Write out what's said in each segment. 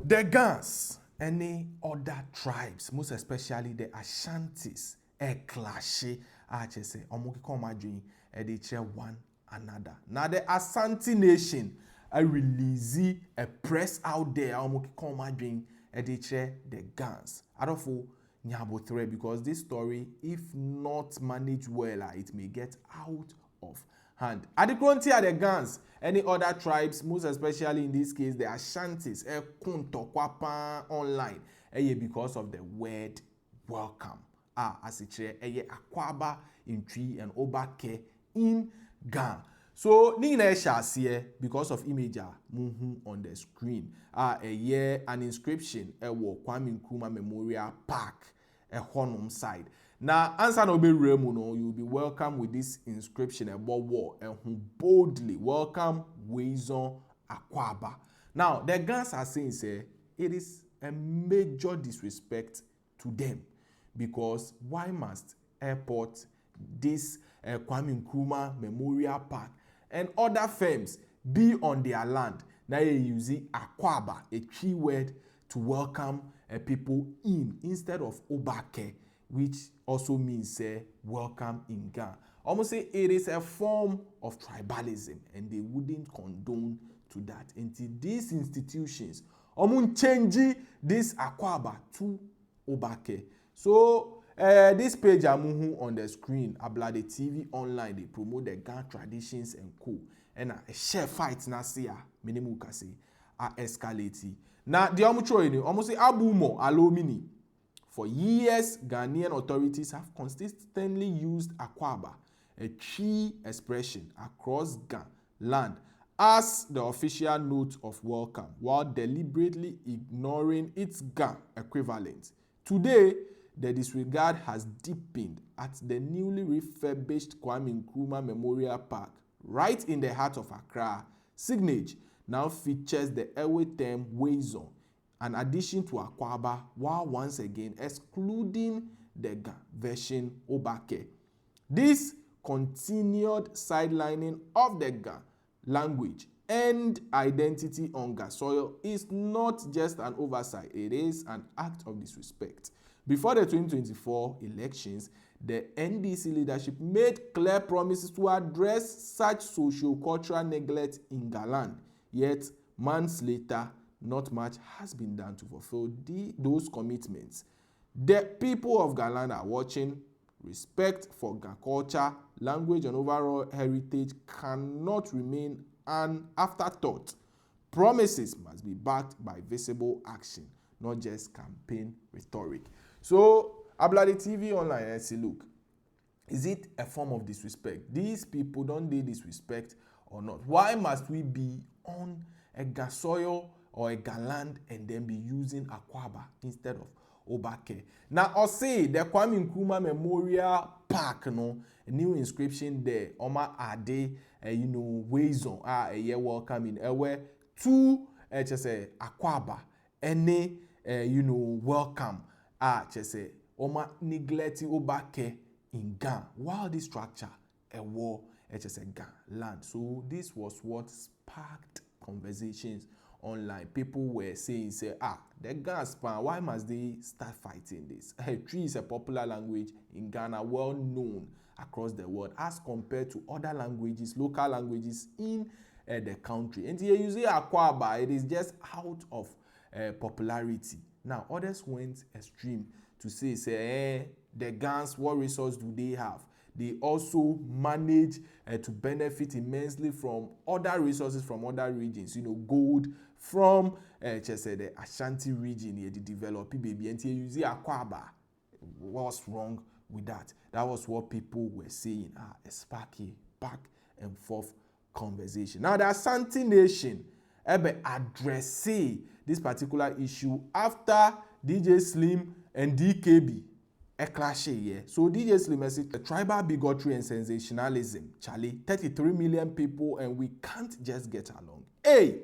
The Gans, any other tribes, most especially the Asantes, clash, say, one another. Now the Asante nation, release a press out there, the Gans. I don't know Nyabo because this story, if not managed well, it may get out of hand. At the frontier, the Gans, any other tribes, most especially in this case, the Asantes, online, because of the word welcome. As it Akwaaba in Tree and Obaak3 in Ghana. So, Nina shall see because of image on the screen. An inscription Kwame Nkrumah Memorial Park Honum side. Now, answer no be remuno, you'll be welcome with this inscription above wall and who boldly welcome Waison Akwaaba. Now, the Gans are saying it is a major disrespect to them because why must airport, this Kwame Nkrumah Memorial Park and other firms be on their land? Now you use Akwaaba, a key word to welcome people in instead of Obaak3, which also means welcome in Ghana. Almost say it is a form of tribalism and they wouldn't condone to that until these institutions change this Akwaaba to Obaak3. So this page on the screen, Akan online, they promote the Ghana traditions and co. And a share fight na see minimum kasi escalate. Now the almost say abumo alomini. For years, Ghanaian authorities have consistently used Akwaaba, a key expression across Ghana land, as the official note of welcome, while deliberately ignoring its Ghana equivalent. Today, the disregard has deepened at the newly refurbished Kwame Nkrumah Memorial Park, right in the heart of Accra. Signage now features the airway term Waison, an addition to Akwaaba, while once again excluding the Ghana version Obaak3. This continued sidelining of the Ghana language and identity on Ghana soil is not just an oversight, it is an act of disrespect. Before the 2024 elections, the NDC leadership made clear promises to address such socio-cultural neglect in Ghana. Yet, months later, not much has been done to fulfill those commitments. The people of Ghana are watching. Respect for Ghana culture, language, and overall heritage cannot remain an afterthought. Promises must be backed by visible action, not just campaign rhetoric. So, Akan online, I say, look, is it a form of disrespect? These people, don't they disrespect or not? Why must we be on a Ghana soil or a Ghana land and then be using Akwaaba instead of Obaak3? Now, I'll say the Kwame Nkrumah Memorial Park, a new inscription there, Oma Ade, Waison, welcome in, where two, Akwaaba, any, welcome, Oma neglecting Obaak3 in Ghana, while this structure a war Ghana land. So this was what sparked conversations online. People were saying, the Ghana span, why must they start fighting this? Tree is a popular language in Ghana, well known across the world as compared to other languages, local languages in the country. And here you see Akwaaba, it is just out of popularity. Now, others went extreme to say, the Ghans, what resource do they have? They also manage to benefit immensely from other resources from other regions. Gold from the Ashanti region, the developing baby. And here you see Akwaaba. What's wrong with that? That was what people were saying. A sparky back and forth conversation. Now, the Asante nation address this particular issue after DJ Slim and DKB a clash here. So DJ Slim said the tribal bigotry and sensationalism. Charlie, 33 million people and we can't just get along. Hey,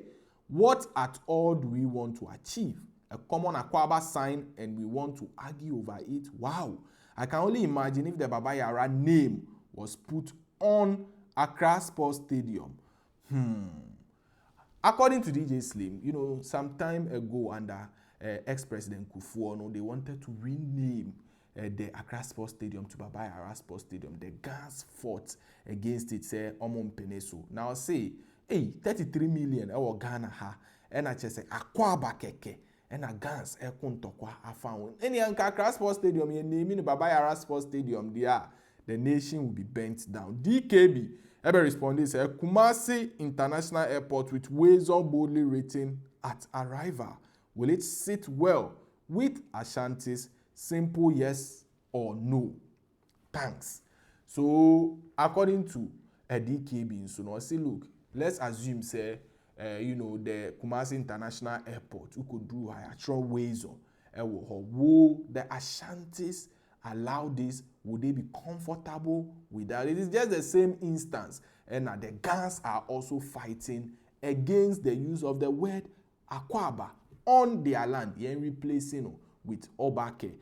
what at all do we want to achieve? A common Akwaaba sign and we want to argue over it? Wow. I can only imagine if the Baba Yara name was put on Accra Sports Stadium. According to DJ Slim, some time ago under ex-president Kufuor, they wanted to rename the Accra Sports Stadium to Baba Yara Sports Stadium. The Gans fought against it, say Omon Peneso. Now say, 33 million Ghana ha, and I just say Akwaaba keke, and a Gans Kuntokwa I found. Any Accra Sports Stadium, you name Baba Yara Sports Stadium, the nation will be bent down. DKB Ebe responded, say Kumasi International Airport with Weasel boldly written at arrival. Will it sit well with Asantes? Simple yes or no. Thanks. So according to DKB, so now say look, let's assume say the Kumasi International Airport who could do a Weasel. Will the Asantes allow this? Would they be comfortable with that? It is just the same instance, and the Gans are also fighting against the use of the word Akwaaba on their land, and replacing with Obaak3.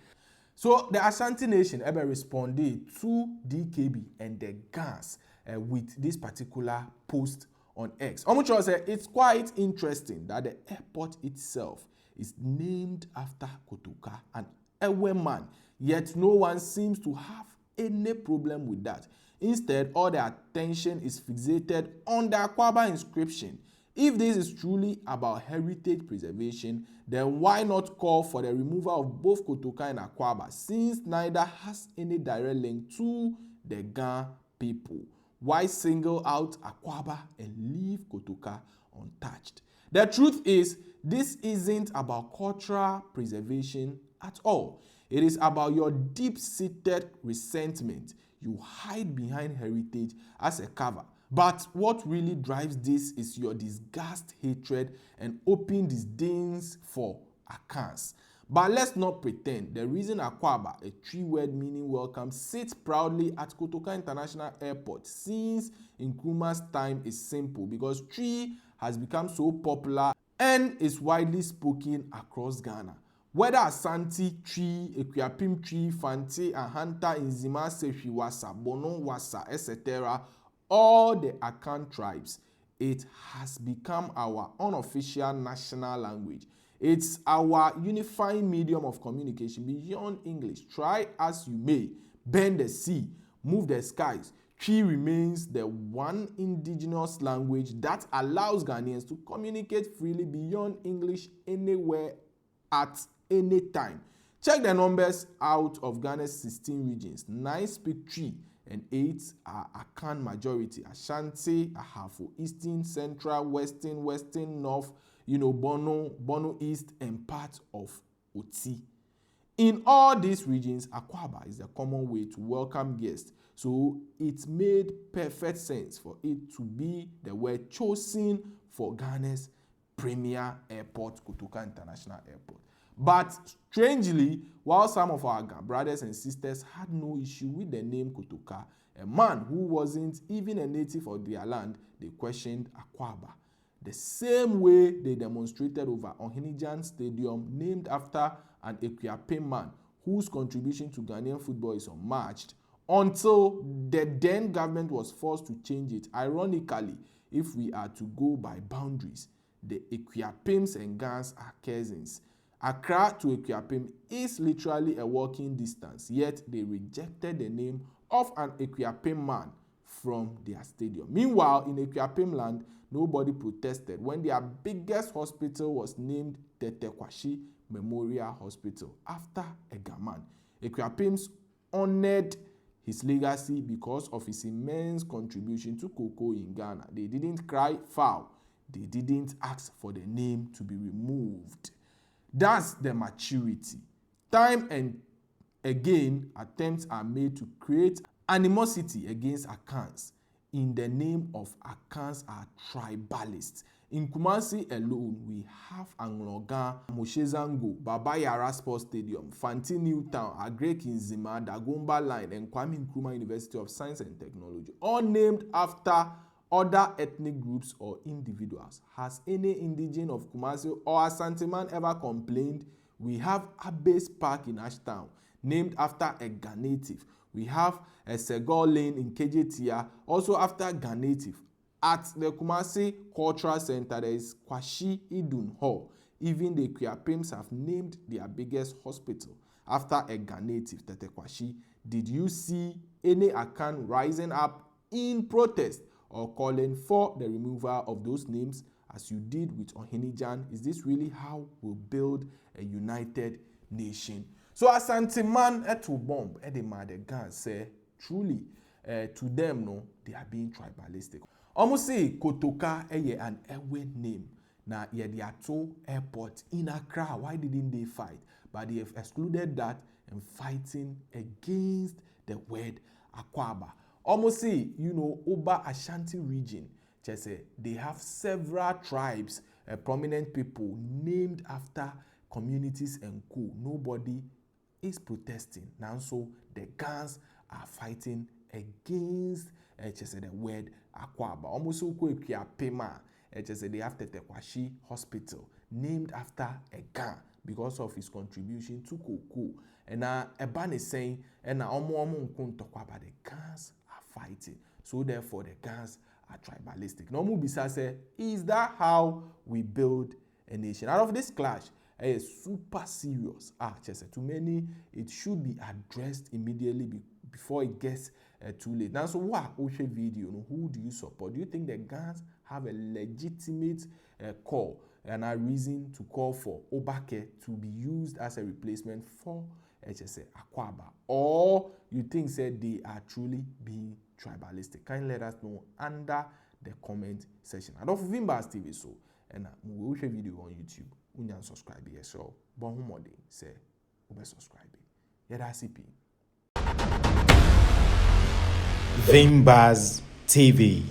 So the Ashanti Nation ever responded to DKB and the Gans with this particular post on X. Omucho said it's quite interesting that the airport itself is named after Kotoka, an Ewe man, yet no one seems to have any problem with that. Instead, all the attention is fixated on the Akwaaba inscription. If this is truly about heritage preservation, then why not call for the removal of both Kotoka and Akwaaba, since neither has any direct link to the Ga people? Why single out Akwaaba and leave Kotoka untouched? The truth is, this isn't about cultural preservation at all. It is about your deep-seated resentment. You hide behind heritage as a cover. But what really drives this is your disgust, hatred, and open disdains for Akans. But let's not pretend. The reason Akwaaba, a three-word meaning welcome, sits proudly at Kotoka International Airport since Nkrumah's time is simple, because tree has become so popular and is widely spoken across Ghana. Whether Asante tree, Ekuapim tree, Fante, Ahanta, Nzima, Sefiwasa, Bono Wasa, etc., all the Akan tribes, it has become our unofficial national language. It's our unifying medium of communication beyond English. Try as you may, bend the sea, move the skies. Twi remains the one indigenous language that allows Ghanaians to communicate freely beyond English anywhere at any time. Check the numbers out of Ghana's 16 regions. 9 speak Twi and 8 are Akan majority. Ashanti, Ahafo, Eastern, Central, Western, North, Bono East, and part of Oti. In all these regions, Akwaaba is the common way to welcome guests. So it made perfect sense for it to be the word chosen for Ghana's premier airport, Kotoka International Airport. But strangely, while some of our brothers and sisters had no issue with the name Kotoka, a man who wasn't even a native of their land, they questioned Akwaaba. The same way they demonstrated over Ohinijan Stadium, named after an Ekuapim man whose contribution to Ghanaian football is unmatched, until the then government was forced to change it. Ironically, if we are to go by boundaries, the Ekuapims and Gans are cousins. Accra to Ekuapim is literally a walking distance, yet they rejected the name of an Ekuapim man from their stadium. Meanwhile, in Ekuapim land, nobody protested when their biggest hospital was named Tetekwashi Memorial Hospital after a Gaman. Ekuapims honored his legacy because of his immense contribution to cocoa in Ghana. They didn't cry foul. They didn't ask for the name to be removed. That's the maturity. Time and again, attempts are made to create animosity against Akans in the name of Akans are tribalists. In Kumasi alone, we have Anglogan, Moshezango, Baba Yara Sports Stadium, Fanti Newtown, Agrek Nzima, Dagomba Line, and Nkrumah University of Science and Technology, all named after other ethnic groups or individuals. Has any indigene of Kumasi or Asante man ever complained? We have Abbas Park in Ashtown, named after a Ga native. We have a Segal Lane in KJTia, also after Ga native. At the Kumasi Cultural Center, there is Kwashi Idun Hall. Even the Kwiapims have named their biggest hospital after a Ghan native, Tete Kwashi. Did you see any Akan rising up in protest or calling for the removal of those names as you did with Ohinijan? Is this really how we'll build a united nation? So Asante man to bomb, the Ghan say truly to them no, they are being tribalistic. Almost say Kotoka an airway name. Now yeah, they are two airports in Accra. Why didn't they fight? But they have excluded that and fighting against the word Akwaaba. Almost say, Obaak Ashanti region, just say they have several tribes, prominent people named after communities and co. Nobody is protesting. Now so the Ghans are fighting against the word Akwaaba. Almost so Pema, they have Tete Kwashi Hospital named after a Ghan because of his contribution to Koko. And Eban is saying, and the Ghans are fighting. So therefore the Ghans are tribalistic. Nomu Bisa say, is that how we build a nation? Out of this clash, is super serious. To many, it should be addressed immediately before it gets too late. Now, so what video? Who do you support? Do you think the Ghans have a legitimate call and a reason to call for Obaak3 to be used as a replacement for Akwaaba? Or you think they are truly being tribalistic? Kindly let us know under the comment section. I don't Vimbas TV so and we will share video on YouTube. Unyan subscribe here so bon humode say ube subscribe. Yada CP. Vimbas TV.